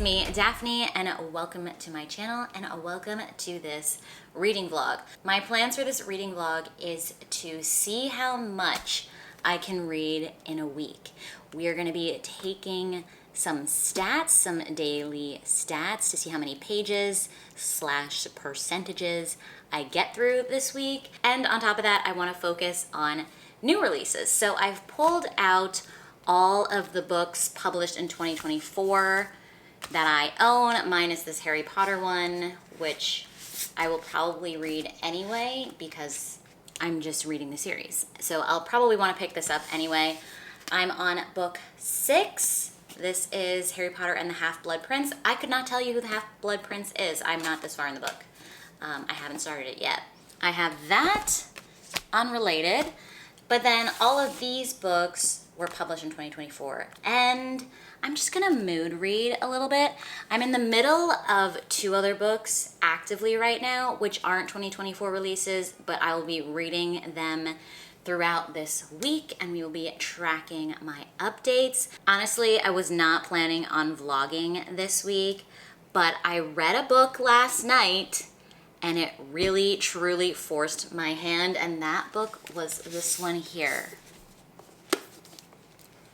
me, Daphne, and welcome to my channel and welcome to this reading vlog. My plans for this reading vlog is to see how much I can read in a week. We are going to be taking some stats, some daily stats to see how many pages / percentages I get through this week. And on top of that, I want to focus on new releases. So I've pulled out all of the books published in 2024 that I own, minus this Harry Potter one, which I will probably read anyway because I'm just reading the series. So I'll probably want to pick this up anyway. I'm on book 6. This is Harry Potter and the Half-Blood Prince. I could not tell you who the Half-Blood Prince is. I'm not this far in the book. I haven't started it yet. I have that, unrelated, but then all of these books were published in 2024, and I'm just gonna mood read a little bit. I'm in the middle of 2 other books actively right now, which aren't 2024 releases, but I will be reading them throughout this week, and we will be tracking my updates. Honestly, I was not planning on vlogging this week, but I read a book last night and it really truly forced my hand, and that book was this one here,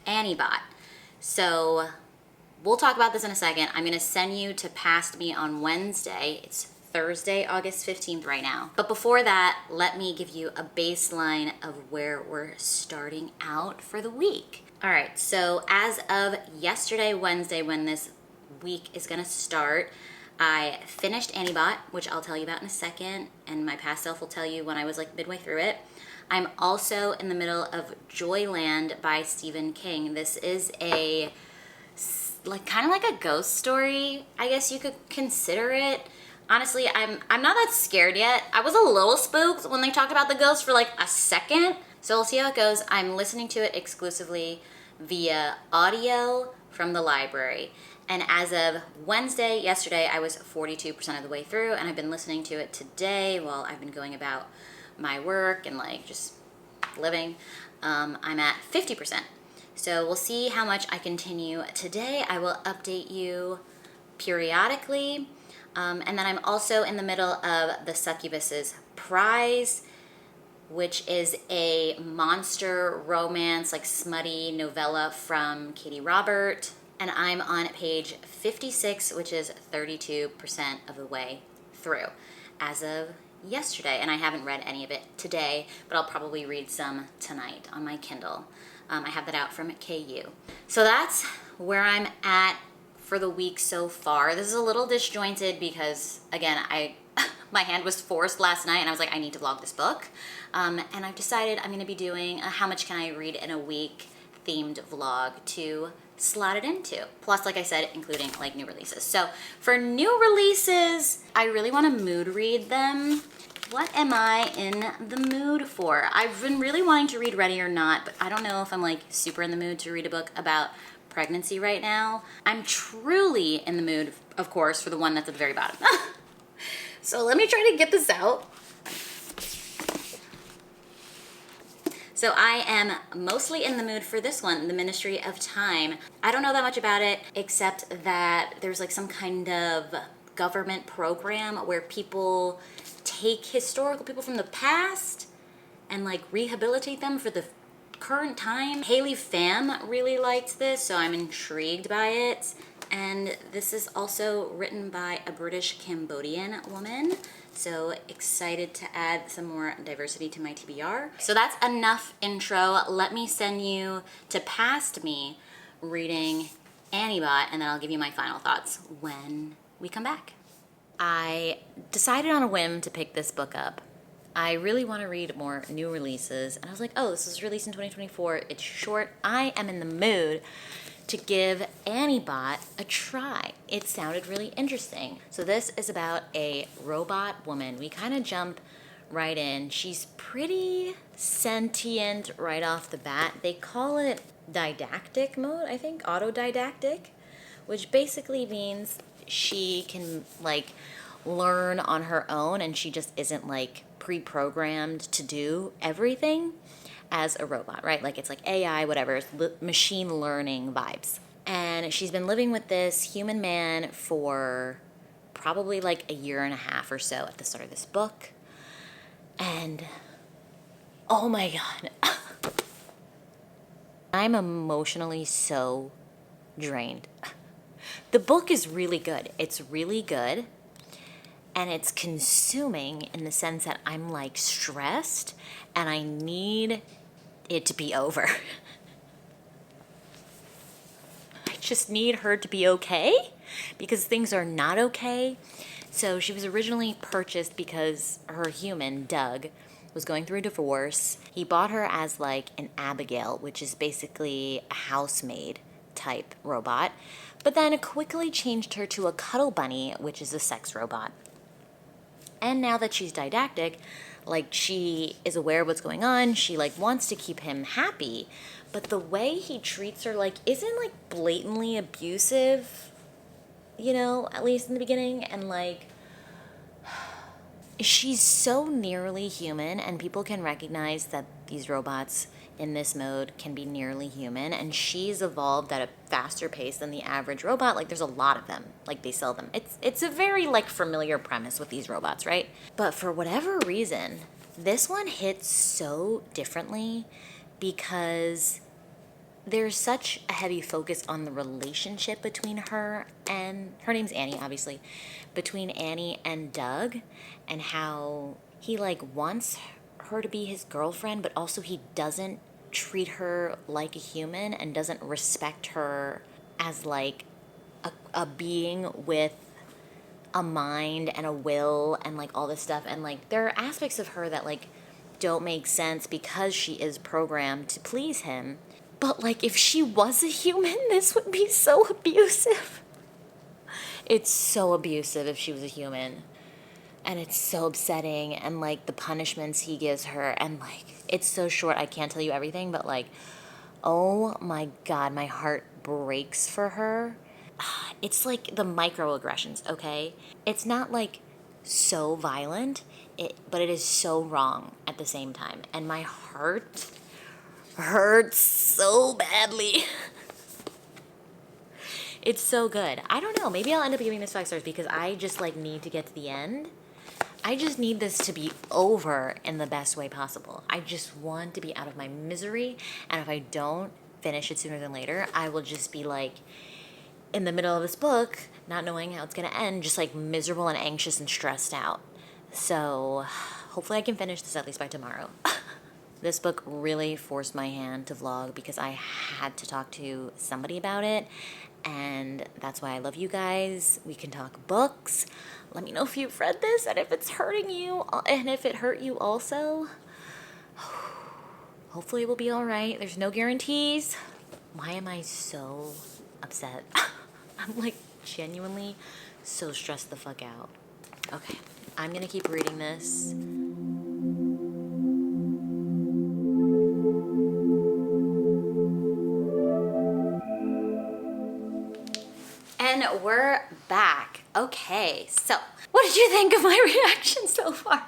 Annibot. So we'll talk about this in a second. I'm gonna send you to Past Me on Wednesday. It's Thursday, August 15th right now. But before that, let me give you a baseline of where we're starting out for the week. All right, so as of yesterday, Wednesday, when this week is gonna start, I finished Annibot, which I'll tell you about in a second, and my past self will tell you when I was like midway through it. I'm also in the middle of Joyland by Stephen King. This is a kind of like a ghost story, I guess you could consider it. Honestly, I'm not that scared yet. I was a little spooked when they talked about the ghost for like a second. So we'll see how it goes. I'm listening to it exclusively via audio from the library. And as of Wednesday, yesterday, I was 42% of the way through, and I've been listening to it today while I've been going about my work and like just living. I'm at 50%. So we'll see how much I continue today. I will update you periodically. And then I'm also in the middle of the Succubus's Prize, which is a monster romance, like smutty novella from Katie Robert. And I'm on page 56, which is 32% of the way through as of yesterday. And I haven't read any of it today, but I'll probably read some tonight on my Kindle. I have that out from KU. So that's where I'm at for the week so far. This is a little disjointed because, again, my hand was forced last night and I was like, I need to vlog this book. And I've decided I'm gonna be doing a how much can I read in a week themed vlog to slot it into. Plus, like I said, including like new releases. So for new releases, I really want to mood read them. What am I in the mood for? I've been really wanting to read Ready or Not, but I don't know if I'm like super in the mood to read a book about pregnancy right now. I'm truly in the mood, of course, for the one that's at the very bottom. So let me try to get this out. So I am mostly in the mood for this one, The Ministry of Time. I don't know that much about it, except that there's like some kind of government program where people take historical people from the past and like rehabilitate them for the current time. Haley Pham really liked this, so I'm intrigued by it. And this is also written by a British Cambodian woman. So excited to add some more diversity to my TBR. So that's enough intro. Let me send you to Past Me reading Annibot, and then I'll give you my final thoughts when we come back. I decided on a whim to pick this book up. I really want to read more new releases, and I was like, oh, this was released in 2024. It's short. I am in the mood to give Annibot a try. It sounded really interesting. So this is about a robot woman. We kind of jump right in. She's pretty sentient right off the bat. They call it didactic mode, I think, autodidactic, which basically means she can like learn on her own and she just isn't like pre-programmed to do everything as a robot, right? Like it's like AI, whatever, machine learning vibes. And she's been living with this human man for probably like a year and a half or so at the start of this book. And oh my God, I'm emotionally so drained. The book is really good. It's really good. And it's consuming in the sense that I'm like stressed and I need it to be over. I just need her to be okay because things are not okay. So she was originally purchased because her human, Doug, was going through a divorce. He bought her as like an Abigail, which is basically a housemaid type robot, but then quickly changed her to a Cuddle Bunny, which is a sex robot. And now that she's didactic, like she is aware of what's going on, she like wants to keep him happy, but the way he treats her like isn't like blatantly abusive, you know, at least in the beginning. And like she's so nearly human, and people can recognize that these robots in this mode can be nearly human, and she's evolved at a faster pace than the average robot. Like there's a lot of them, like they sell them. It's a very like familiar premise with these robots, right? But for whatever reason, this one hits so differently because there's such a heavy focus on the relationship between her and, her name's Annie, obviously, between Annie and Doug, and how he like wants her to be his girlfriend, but also he doesn't treat her like a human and doesn't respect her as like a being with a mind and a will and like all this stuff. And like there are aspects of her that like don't make sense because she is programmed to please him. But like if she was a human, this would be so abusive. It's so abusive if she was a human. And it's so upsetting, and like the punishments he gives her, and like it's so short I can't tell you everything, but like oh my God, my heart breaks for her. It's like the microaggressions, okay? It's not like so violent, but it is so wrong at the same time, and my heart hurts so badly. It's so good. I don't know, maybe I'll end up giving this 5 stars because I just like need to get to the end. I just need this to be over in the best way possible. I just want to be out of my misery, and if I don't finish it sooner than later, I will just be like in the middle of this book, not knowing how it's gonna end, just like miserable and anxious and stressed out. So hopefully I can finish this at least by tomorrow. This book really forced my hand to vlog because I had to talk to somebody about it, and that's why I love you guys. We can talk books. Let me know if you've read this and if it's hurting you and if it hurt you also. Hopefully it will be all right. There's no guarantees. Why am I so upset? I'm like genuinely so stressed the fuck out. Okay, I'm gonna keep reading this. And we're back. Okay, so what did you think of my reaction so far?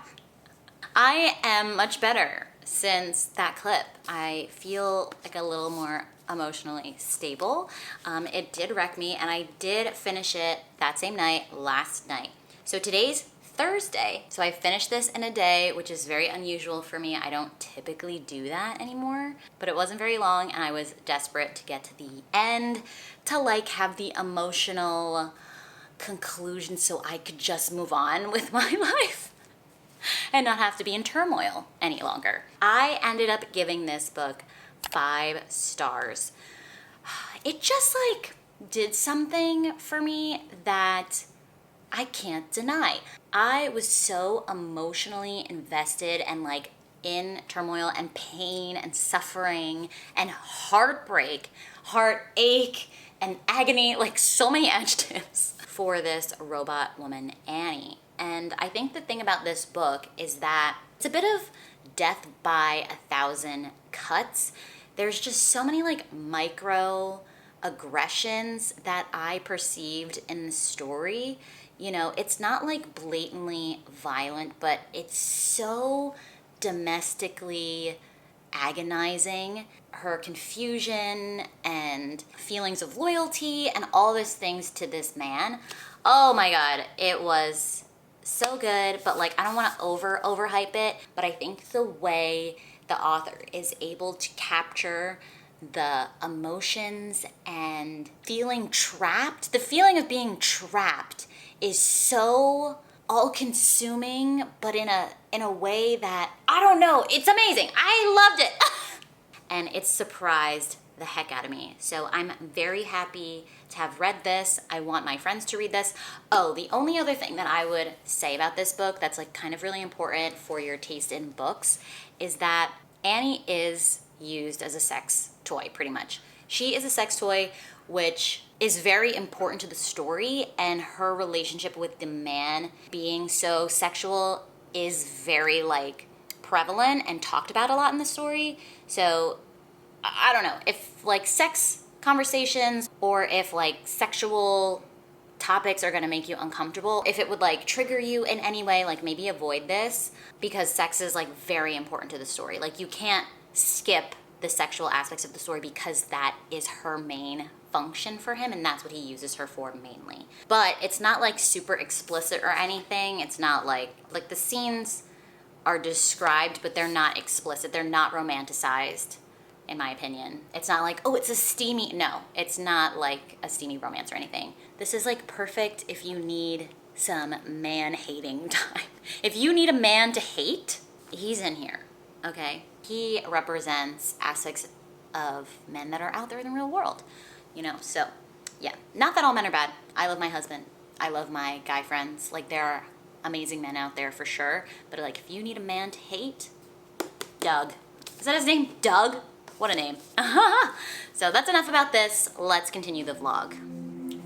I am much better since that clip. I feel like a little more emotionally stable. It did wreck me, and I did finish it that same night, last night. So today's Thursday, so I finished this in a day, which is very unusual for me. I don't typically do that anymore, but it wasn't very long, and I was desperate to get to the end to like have the emotional conclusion so I could just move on with my life and not have to be in turmoil any longer. I ended up giving this book 5 stars. It just like did something for me that I can't deny. I was so emotionally invested and like in turmoil and pain and suffering and heartbreak, heartache and agony, like so many adjectives for this robot woman, Annie. And I think the thing about this book is that it's a bit of death by 1,000 cuts. There's just so many like micro aggressions that I perceived in the story. You know, it's not like blatantly violent, but it's so domestically agonizing. her confusion and feelings of loyalty and all those things to this man. Oh my God, it was so good, but like, I don't want to overhype it, but I think the way the author is able to capture the emotions and feeling trapped, the feeling of being trapped is so all-consuming, but in a way that, I don't know, it's amazing. I loved it. And it surprised the heck out of me. So I'm very happy to have read this. I want my friends to read this. Oh, the only other thing that I would say about this book that's like kind of really important for your taste in books is that Annie is used as a sex toy, pretty much. She is a sex toy, which is very important to the story, and her relationship with the man being so sexual is very like prevalent and talked about a lot in the story. So I don't know if like sex conversations or if like sexual topics are going to make you uncomfortable, if it would like trigger you in any way, like maybe avoid this, because sex is like very important to the story. Like you can't skip the sexual aspects of the story because that is her main function for him, and that's what he uses her for mainly. But it's not like super explicit or anything. It's not like the scenes are described, but they're not explicit. They're not romanticized, in my opinion. It's not like, oh, it's a steamy, no, it's not like a steamy romance or anything. This is like perfect if you need some man-hating time. If you need a man to hate, he's in here, okay? He represents aspects of men that are out there in the real world, you know? So, yeah, not that all men are bad. I love my husband. I love my guy friends. Like, there are amazing men out there for sure, but like, if you need a man to hate, Doug. Is that his name? Doug? What a name. So that's enough about this. Let's continue the vlog.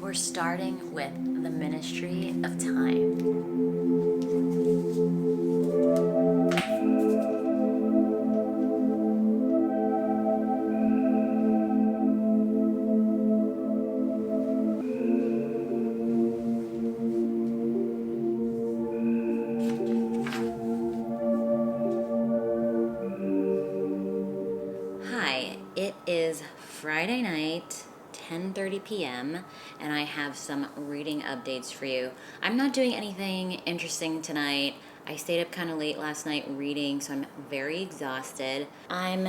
We're starting with the Ministry of Time. It is Friday night, 10:30 p.m., and I have some reading updates for you. I'm not doing anything interesting tonight. I stayed up kind of late last night reading, so I'm very exhausted. I'm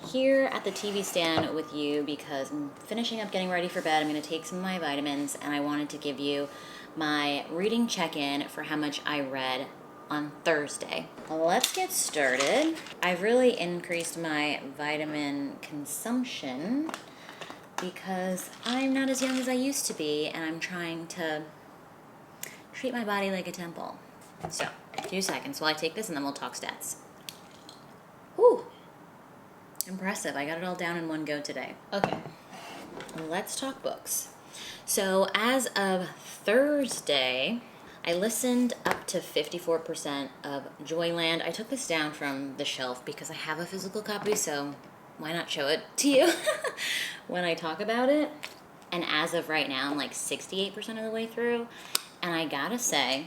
here at the TV stand with you because I'm finishing up getting ready for bed. I'm going to take some of my vitamins, and I wanted to give you my reading check-in for how much I read on Thursday. Let's get started. I've really increased my vitamin consumption because I'm not as young as I used to be, and I'm trying to treat my body like a temple. So, a few seconds while I take this and then we'll talk stats. Whew. Impressive. I got it all down in one go today. Okay. Let's talk books. So, as of Thursday, I listened up to 54% of Joyland. I took this down from the shelf because I have a physical copy, so why not show it to you when I talk about it? And as of right now, I'm like 68% of the way through. And I gotta say,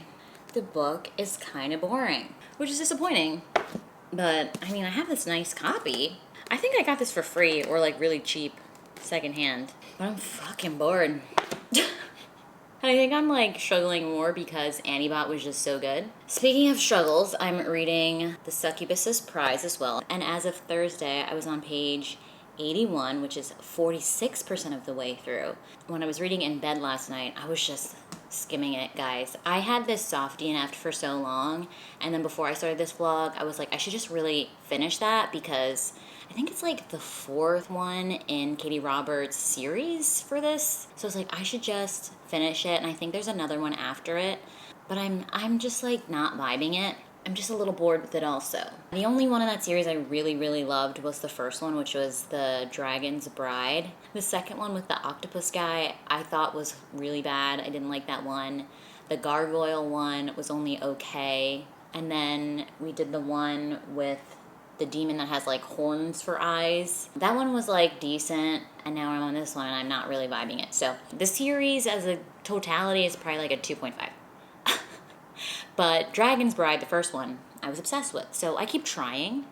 the book is kind of boring, which is disappointing. But, I mean, I have this nice copy. I think I got this for free or like really cheap secondhand. But I'm fucking bored. I think I'm like struggling more because Antibot was just so good. Speaking of struggles, I'm reading The Succubus's Prize as well. And as of Thursday, I was on page 81, which is 46% of the way through. When I was reading in bed last night, I was just skimming it, guys. I had this soft DNF for so long, and then before I started this vlog, I was like, I should just really finish that because I think it's like the fourth one in Katie Roberts' series for this. So I was like, I should just finish it, and I think there's another one after it, but I'm just like not vibing it. I'm just a little bored with it also. The only one in that series I really, really loved was the first one, which was The Dragon's Bride. The second one with the octopus guy I thought was really bad. I didn't like that one. The gargoyle one was only okay. And then we did the one with the demon that has like horns for eyes. That one was like decent, and now I'm on this one and I'm not really vibing it. So the series as a totality is probably like a 2.5. But Dragon's Bride, the first one, I was obsessed with. So I keep trying,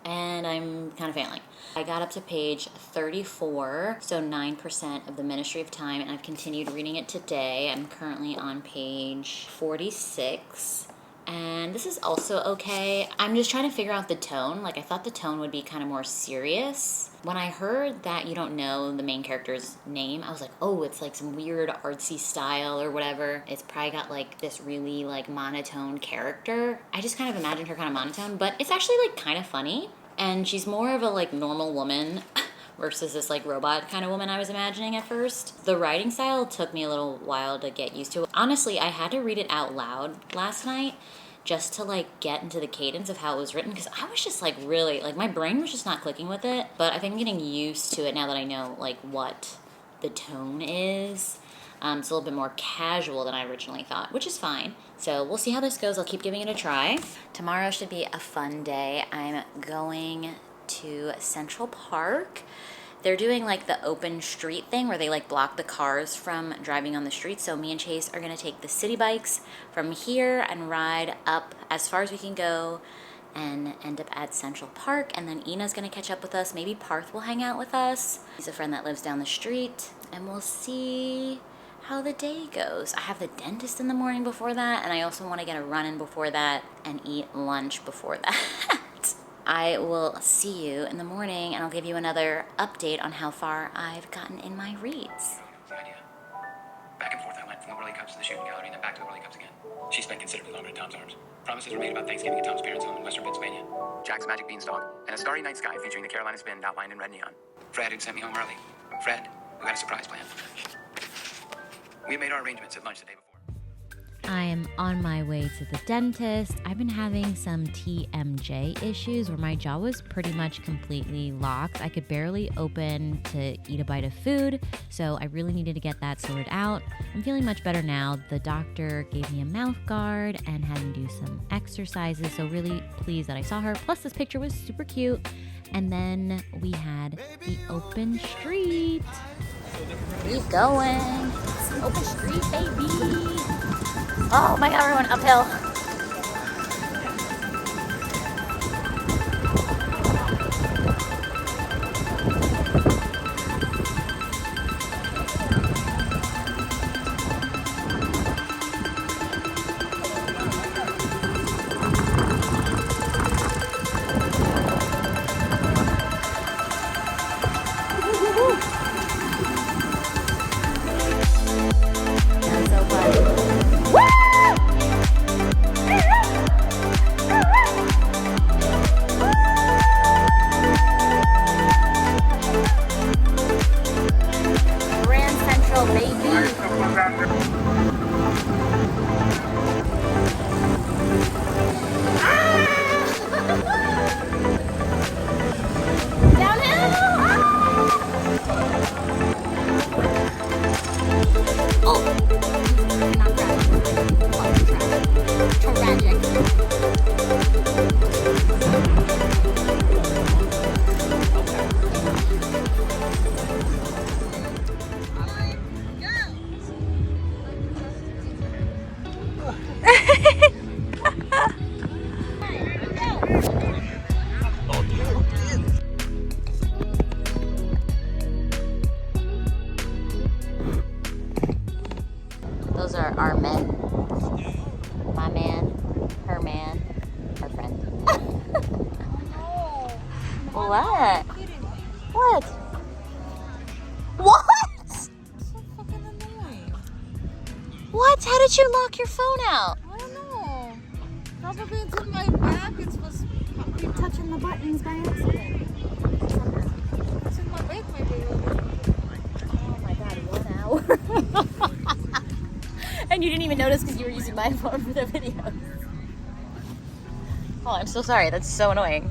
and I'm kind of failing. I got up to page 34, so 9% of the Ministry of Time, and I've continued reading it today. I'm currently on page 46. And this is also okay. I'm just trying to figure out the tone. Like, I thought the tone would be kind of more serious. When I heard that you don't know the main character's name, I was like, oh, it's like some weird artsy style or whatever. It's probably got like this really like monotone character. I just kind of imagined her kind of monotone, but it's actually like kind of funny. And she's more of a like normal woman versus this like robot kind of woman I was imagining at first. The writing style took me a little while to get used to. Honestly, I had to read it out loud last night just to like get into the cadence of how it was written, because I was just like really, like my brain was just not clicking with it. But I think I'm getting used to it now that I know like what the tone is. It's a little bit more casual than I originally thought, which is fine. So we'll see how this goes. I'll keep giving it a try. Tomorrow should be a fun day. I'm going to Central Park. They're doing like the open street thing where they like block the cars from driving on the street. So me and Chase are gonna take the city bikes from here and ride up as far as we can go and end up at Central Park. And then Ina's gonna catch up with us. Maybe Parth will hang out with us. He's a friend that lives down the street, and we'll see how the day goes. I have the dentist in the morning before that, and I also want to get a run in before that and eat lunch before that. I will see you in the morning, and I'll give you another update on how far I've gotten in my reads. The idea. Back and forth I went from the Whirly Cups to the shooting gallery and then back to the Whirly Cups again. She spent considerably longer in Tom's arms. Promises were made about Thanksgiving at Tom's parents' home in western Pennsylvania. Jack's Magic Beanstalk, and a starry night sky featuring the Carolina Spin outlined in red neon. Fred, who sent me home early. Fred, who had a surprise plan. We had made our arrangements at lunch the day before. I am on my way to the dentist. I've been having some TMJ issues where my jaw was pretty much completely locked. I could barely open to eat a bite of food, so I really needed to get that sorted out. I'm feeling much better now. The doctor gave me a mouth guard and had me do some exercises, so really pleased that I saw her. Plus, this picture was super cute. And then we had the open street. Keep going. Open street, baby. Oh my God, we're going uphill. Those are our men. My man, her friend. What? What? What? So fucking annoying. What? How did you lock your phone out? I don't know. Probably it's in my bag. It was probably touching the buttons by accident. It's in my bag, maybe. Oh my God, 1 hour. And you didn't even notice because you were using my phone for the video. Oh, I'm so sorry. That's so annoying.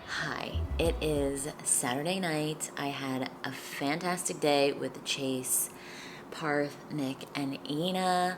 Hi, it is Saturday night. I had a fantastic day with Chase, Parth, Nick, and Ina.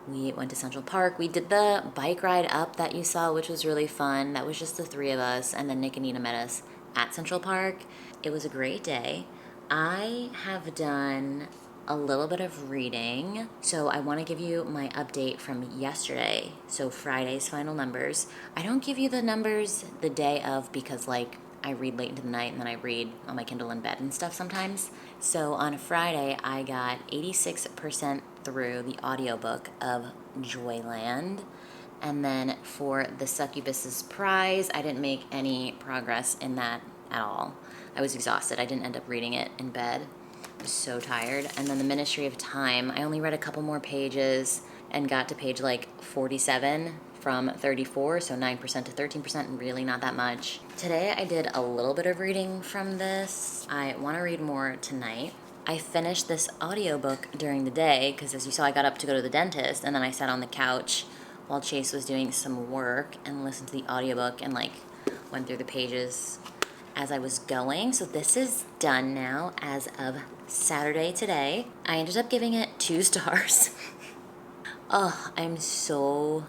We went to Central Park. We did the bike ride up that you saw, which was really fun. That was just the three of us, and then Nick and Ina met us at Central Park. It was a great day. I have done a little bit of reading, so I want to give you my update from yesterday, so Friday's final numbers. I don't give you the numbers the day of because like I read late into the night and then I read on my Kindle in bed and stuff sometimes. So on Friday, I got 86% through the audiobook of Joyland. And then for the Succubus's prize, I didn't make any progress in that at all. I was exhausted. I didn't end up reading it in bed. I was so tired. And then the Ministry of Time, I only read a couple more pages and got to page like 47 from 34, so 9% to 13%, really not that much. Today I did a little bit of reading from this. I want to read more tonight. I finished this audiobook during the day because as you saw, I got up to go to the dentist and then I sat on the couch while Chase was doing some work and listened to the audiobook and like went through the pages as I was going. So this is done now as of Saturday today. I ended up giving it 2 stars. Oh, I'm so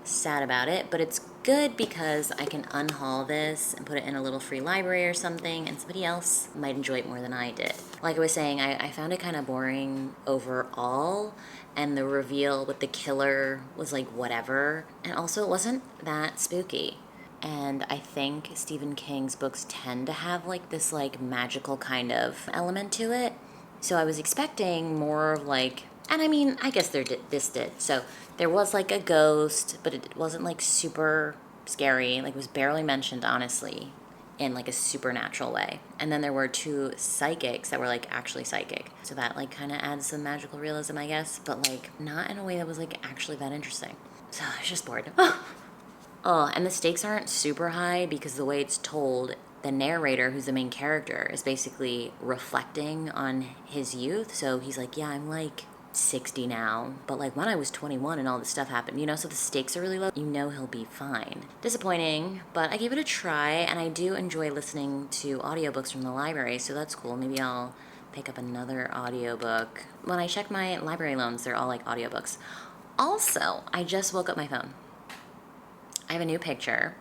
sad about it, but it's good because I can unhaul this and put it in a little free library or something, and somebody else might enjoy it more than I did. Like I was saying, I found it kind of boring overall, and the reveal with the killer was like whatever, and also it wasn't that spooky. And I think Stephen King's books tend to have like this like magical kind of element to it, so I was expecting more of like, and I mean, I guess this did. So there was like a ghost, but it wasn't like super scary. Like it was barely mentioned, honestly, in like a supernatural way. And then there were 2 psychics that were like actually psychic. So that like kind of adds some magical realism, I guess, but like not in a way that was like actually that interesting. So I was just bored. Oh, and the stakes aren't super high because the way it's told, the narrator, who's the main character, is basically reflecting on his youth. So he's like, yeah, I'm like 60 now, but like when I was 21 and all this stuff happened, you know, so the stakes are really low. You know he'll be fine. Disappointing, but I gave it a try, and I do enjoy listening to audiobooks from the library, so that's cool. Maybe I'll pick up another audiobook. When I check my library loans, they're all like audiobooks. Also, I just woke up my phone. I have a new picture.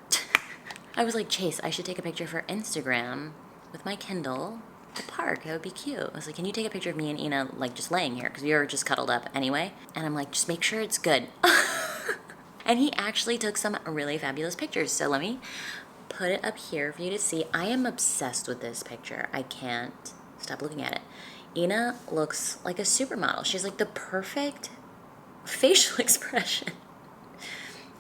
I was like, Chase, I should take a picture for Instagram with my Kindle. The park, that would be cute. I was like, can you take a picture of me and Ina like just laying here because we were just cuddled up anyway, and I'm like, just make sure it's good. And he actually took some really fabulous pictures, so let me put it up here for you to see. I am obsessed with this picture. I can't stop looking at it. Ina looks like a supermodel. She's like the perfect facial expression,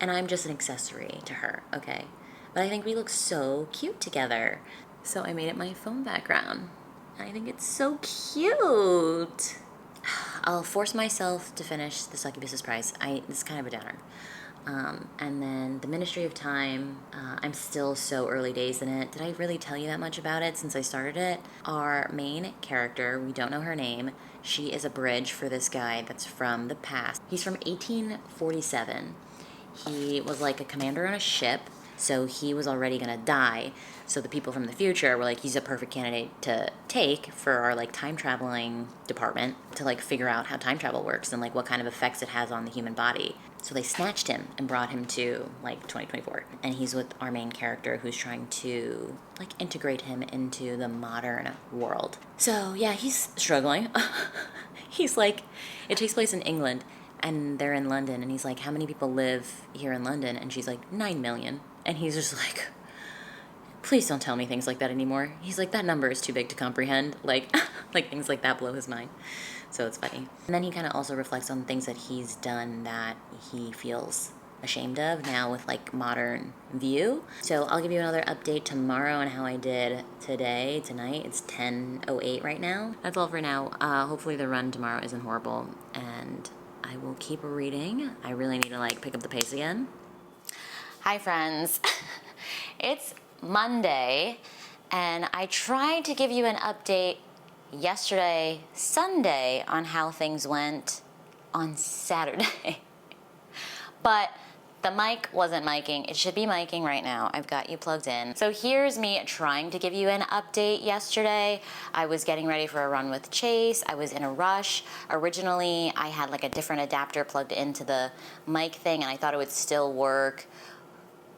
and I'm just an accessory to her, okay? But I think we look so cute together, so I made it my phone background. I think it's so cute. I'll force myself to finish the Succubus's prize. It's kind of a downer. And then the Ministry of Time, I'm still so early days in it. Did I really tell you that much about it since I started it? Our main character, we don't know her name. She is a bridge for this guy that's from the past. He's from 1847. He was like a commander on a ship, so he was already gonna die. So the people from the future were like, he's a perfect candidate to take for our like time traveling department to like figure out how time travel works and like what kind of effects it has on the human body. So they snatched him and brought him to like 2024. And he's with our main character who's trying to like integrate him into the modern world. So yeah, he's struggling. He's like, it takes place in England and they're in London, and he's like, how many people live here in London? And she's like, 9 million. And he's just like, please don't tell me things like that anymore. He's like, that number is too big to comprehend. Like, like things like that blow his mind. So it's funny. And then he kind of also reflects on things that he's done that he feels ashamed of now with like modern view. So I'll give you another update tomorrow on how I did tonight. It's 10:08 right now. That's all for now. Hopefully the run tomorrow isn't horrible, and I will keep reading. I really need to like pick up the pace again. Hi friends. It's Monday, and I tried to give you an update yesterday, Sunday, on how things went on Saturday. But the mic wasn't miking. It should be miking right now. I've got you plugged in. So here's me trying to give you an update yesterday. I was getting ready for a run with Chase. I was in a rush. Originally, I had like a different adapter plugged into the mic thing, and I thought it would still work.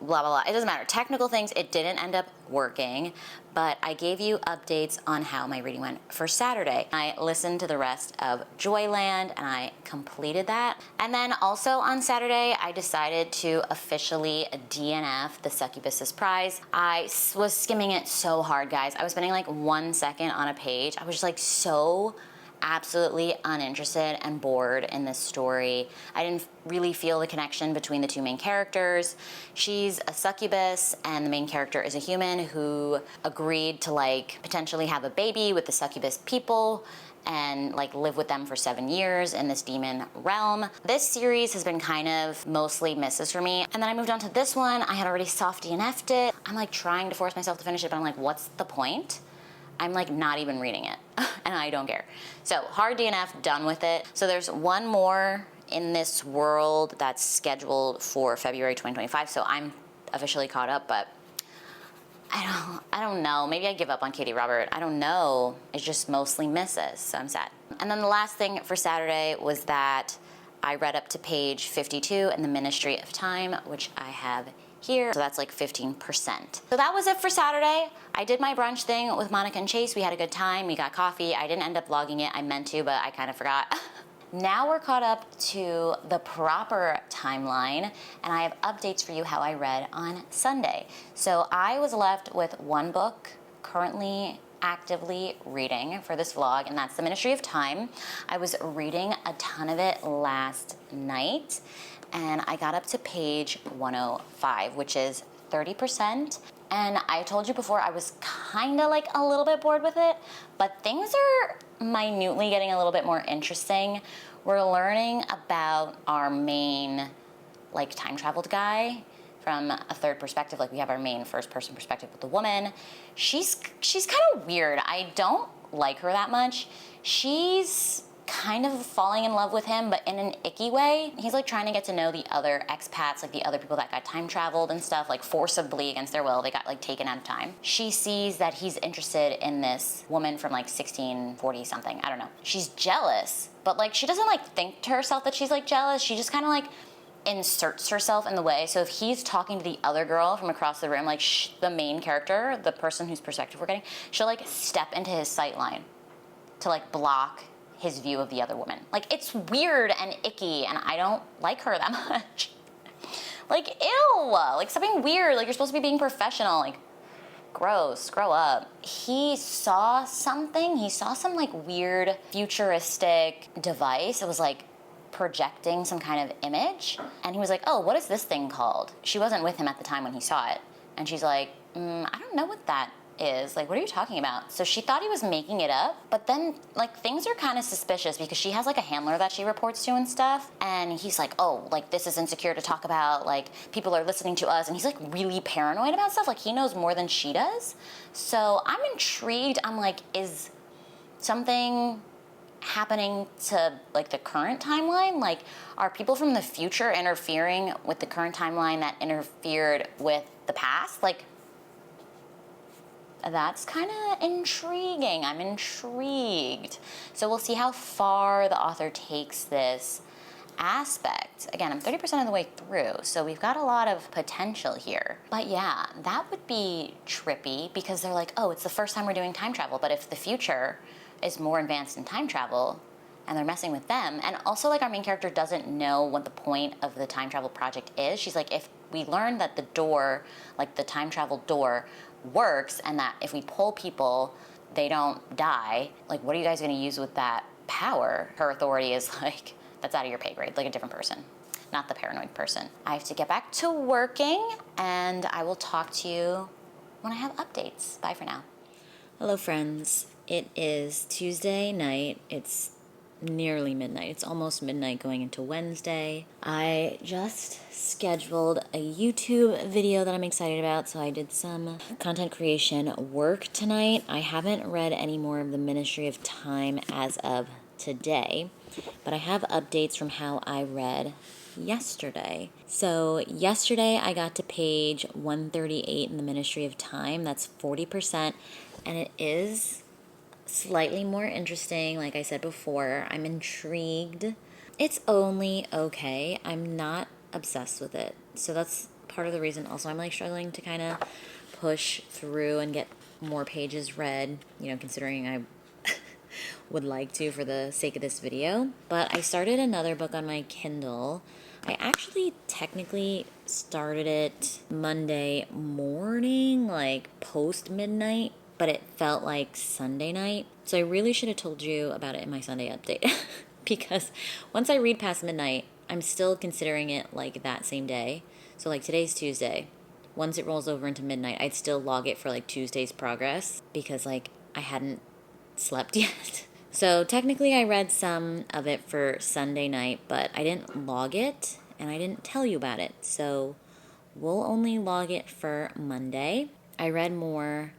blah, blah, blah. It doesn't matter. Technical things, it didn't end up working, but I gave you updates on how my reading went for Saturday. I listened to the rest of Joyland and I completed that. And then also on Saturday, I decided to officially DNF the Succubus's prize. I was skimming it so hard, guys. I was spending like 1 second on a page. I was just like so absolutely uninterested and bored in this story. I didn't really feel the connection between the two main characters. She's a succubus and the main character is a human who agreed to like potentially have a baby with the succubus people and like live with them for 7 years in this demon realm. This series has been kind of mostly misses for me. And then I moved on to this one. I had already soft DNF'd it. I'm like trying to force myself to finish it, but I'm like, what's the point? I'm like not even reading it and I don't care. So hard DNF, done with it. So there's one more in this world that's scheduled for February 2025. So I'm officially caught up, but I don't know. Maybe I give up on Katie Robert. I don't know. It's just mostly misses, so I'm sad. And then the last thing for Saturday was that I read up to page 52 in the Ministry of Time, which I have here. So that's like 15%. So that was it for Saturday. I did my brunch thing with Monica and Chase. We had a good time. We got coffee. I didn't end up vlogging it. I meant to, but I kind of forgot. Now we're caught up to the proper timeline, and I have updates for you how I read on Sunday. So I was left with one book currently actively reading for this vlog, and that's The Ministry of Time. I was reading a ton of it last night, and I got up to page 105, which is 30%. And I told you before, I was kind of like a little bit bored with it, but things are minutely getting a little bit more interesting. We're learning about our main like time traveled guy from a third perspective. Like we have our main first person perspective with the woman. She's kind of weird. I don't like her that much. She's kind of falling in love with him, but in an icky way. He's like trying to get to know the other expats, like the other people that got time traveled and stuff, like forcibly against their will. They got like taken out of time. She sees that he's interested in this woman from like 1640 something. I don't know. She's jealous, but like she doesn't like think to herself that she's like jealous. She just kind of like inserts herself in the way. So if he's talking to the other girl from across the room, like the main character, the person whose perspective we're getting, she'll like step into his sight line to like block his view of the other woman. Like it's weird and icky and I don't like her that much. Like ew, like something weird, like you're supposed to be being professional, like gross, grow up. He saw something, he saw some like weird futuristic device. It was like projecting some kind of image and he was like, oh, what is this thing called? She wasn't with him at the time when he saw it and she's like, I don't know what that is. Like, what are you talking about? So she thought he was making it up, but then like things are kind of suspicious because she has like a handler that she reports to and stuff, and he's like, oh, like this is insecure to talk about, like people are listening to us, and he's like really paranoid about stuff, like he knows more than she does. So I'm intrigued. I'm like, is something happening to like the current timeline? Like are people from the future interfering with the current timeline that interfered with the past? Like that's kind of intriguing. I'm intrigued. So we'll see how far the author takes this aspect. Again, I'm 30% of the way through, so we've got a lot of potential here. But yeah, that would be trippy because they're like, oh, it's the first time we're doing time travel, but if the future is more advanced in time travel and they're messing with them, and also like our main character doesn't know what the point of the time travel project is. She's like, if we learn that the door, like the time travel door, works and that if we pull people they don't die, like what are you guys going to use with that power? Her authority is like, that's out of your pay grade, like a different person, not the paranoid person. I have to get back to working and I will talk to you when I have updates. Bye for now. Hello friends, it is Tuesday night. It's nearly midnight. It's almost midnight going into Wednesday. I just scheduled a YouTube video that I'm excited about, so I did some content creation work tonight. I haven't read any more of the Ministry of Time as of today, but I have updates from how I read yesterday. So yesterday I got to page 138 in the Ministry of Time. That's 40%, and it is slightly more interesting. Like I said before, I'm intrigued. It's only okay. I'm not obsessed with it. So that's part of the reason also I'm like struggling to kind of push through and get more pages read, you know, considering I would like to for the sake of this video. But I started another book on my Kindle. I actually technically started it Monday morning, like post midnight, but it felt like Sunday night. So I really should have told you about it in my Sunday update because once I read past midnight, I'm still considering it like that same day. So like today's Tuesday. Once it rolls over into midnight, I'd still log it for like Tuesday's progress because like I hadn't slept yet. So technically I read some of it for Sunday night, but I didn't log it and I didn't tell you about it. So we'll only log it for Monday. I read more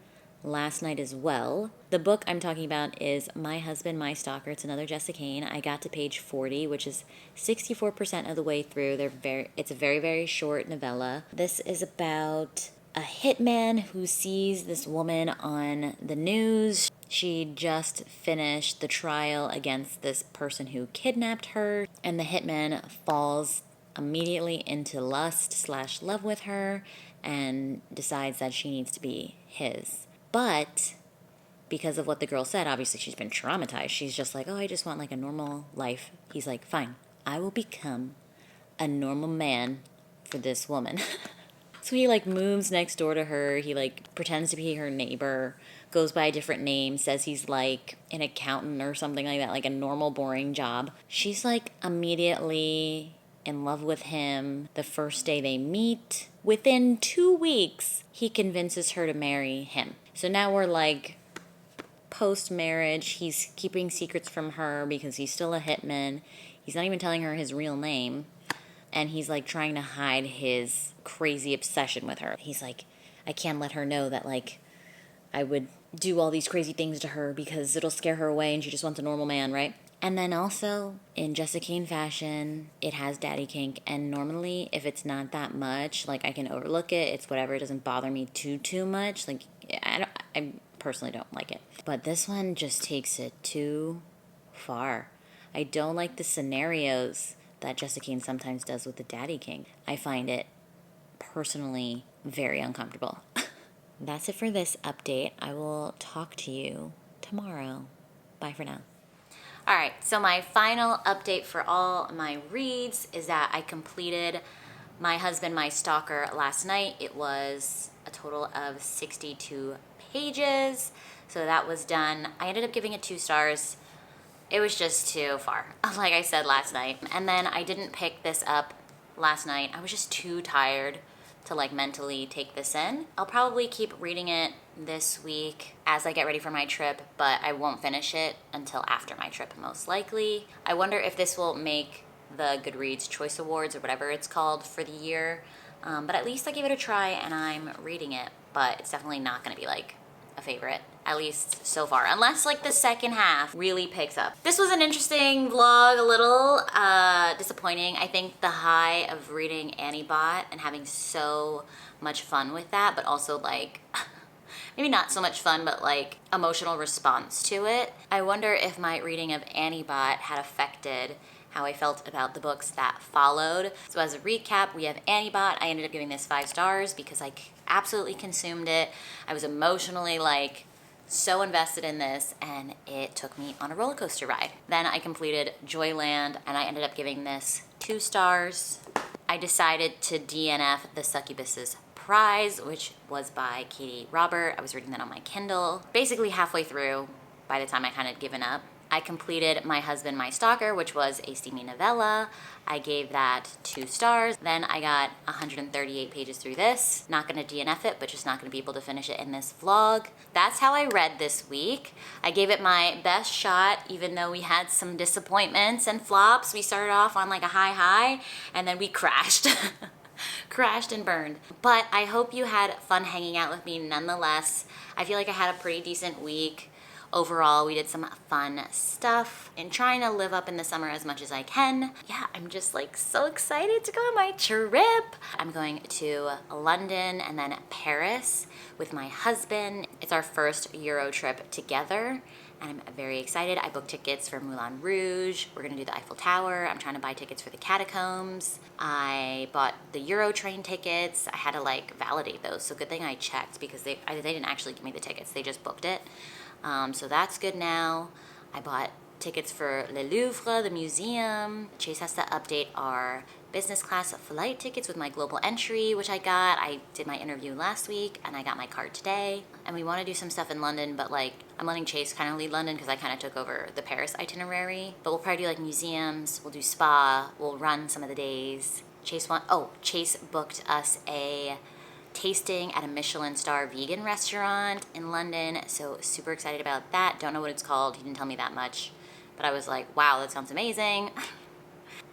last night as well. The book I'm talking about is My Husband, My Stalker. It's another Jessica Cain. I got to page 40, which is 64% of the way through. It's a very, very short novella. This is about a hitman who sees this woman on the news. She just finished the trial against this person who kidnapped her, and the hitman falls immediately into lust/love with her and decides that she needs to be his. But because of what the girl said, obviously she's been traumatized. She's just like, oh, I just want like a normal life. He's like, fine, I will become a normal man for this woman. So he like moves next door to her. He like pretends to be her neighbor, goes by a different name, says he's like an accountant or something like that, like a normal boring job. She's like immediately in love with him the first day they meet. Within 2 weeks, he convinces her to marry him. So now we're like post-marriage. He's keeping secrets from her because he's still a hitman. He's not even telling her his real name. And he's like trying to hide his crazy obsession with her. He's like, I can't let her know that like I would do all these crazy things to her because it'll scare her away and she just wants a normal man, right? And then also, in Jessica Cain fashion, it has daddy kink. And normally, if it's not that much, like I can overlook it. It's whatever. It doesn't bother me too much. Like I personally don't like it. But this one just takes it too far. I don't like the scenarios that Jessica Cain sometimes does with the daddy kink. I find it personally very uncomfortable. That's it for this update. I will talk to you tomorrow. Bye for now. All right, so my final update for all my reads is that I completed My Husband, My Stalker last night. It was a total of 62 pages, so that was done. I ended up giving it 2 stars. It was just too far, like I said last night. And then I didn't pick this up last night. I was just too tired to like mentally take this in. I'll probably keep reading it this week as I get ready for my trip, but I won't finish it until after my trip, most likely. I wonder if this will make the Goodreads Choice Awards or whatever it's called for the year. But at least I gave it a try and I'm reading it, but it's definitely not gonna be like a favorite, at least so far, unless like the second half really picks up. This was an interesting vlog, a little disappointing. I think the high of reading Annie Bot and having so much fun with that, but also like maybe not so much fun, but like emotional response to it. I wonder if my reading of Annie Bot had affected how I felt about the books that followed. So as a recap, we have Annie Bot. I ended up giving this 5 stars because I absolutely consumed it. I was emotionally like so invested in this and it took me on a roller coaster ride. Then I completed Joyland and I ended up giving this 2 stars. I decided to DNF the Succubus's Prize, which was by Katie Robert. I was reading that on my Kindle. Basically halfway through by the time I kind of given up. I completed My Husband, My Stalker, which was a steamy novella. I gave that 2 stars. Then I got 138 pages through this. Not gonna DNF it, but just not gonna be able to finish it in this vlog. That's how I read this week. I gave it my best shot, even though we had some disappointments and flops. We started off on like a high, and then we crashed. Crashed and burned. But I hope you had fun hanging out with me nonetheless. I feel like I had a pretty decent week. Overall, we did some fun stuff and trying to live up in the summer as much as I can. Yeah, I'm just like so excited to go on my trip. I'm going to London and then Paris with my husband. It's our first Euro trip together and I'm very excited. I booked tickets for Moulin Rouge. We're gonna do the Eiffel Tower. I'm trying to buy tickets for the catacombs. I bought the Euro train tickets. I had to like validate those, so good thing I checked because they didn't actually give me the tickets. They just booked it. So that's good now. I bought tickets for Le Louvre, the museum. Chase has to update our business class flight tickets with my global entry, which I got. I did my interview last week and I got my card today. And we want to do some stuff in London, but like I'm letting Chase kind of lead London because I kind of took over the Paris itinerary. But we'll probably do like museums, we'll do spa, we'll run some of the days. Chase booked us a tasting at a Michelin star vegan restaurant in London, so super excited about that. Don't know what it's called, he didn't tell me that much, but I was like, wow, that sounds amazing.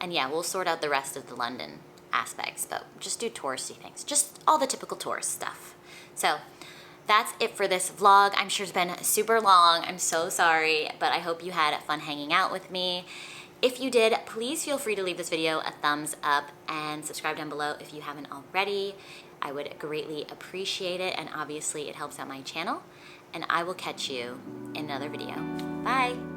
And yeah, we'll sort out the rest of the London aspects, but just do touristy things, just all the typical tourist stuff. So that's it for this vlog. I'm sure it's been super long, I'm so sorry, but I hope you had fun hanging out with me. If you did, please feel free to leave this video a thumbs up and subscribe down below if you haven't already. I would greatly appreciate it, and obviously it helps out my channel. And I will catch you in another video. Bye!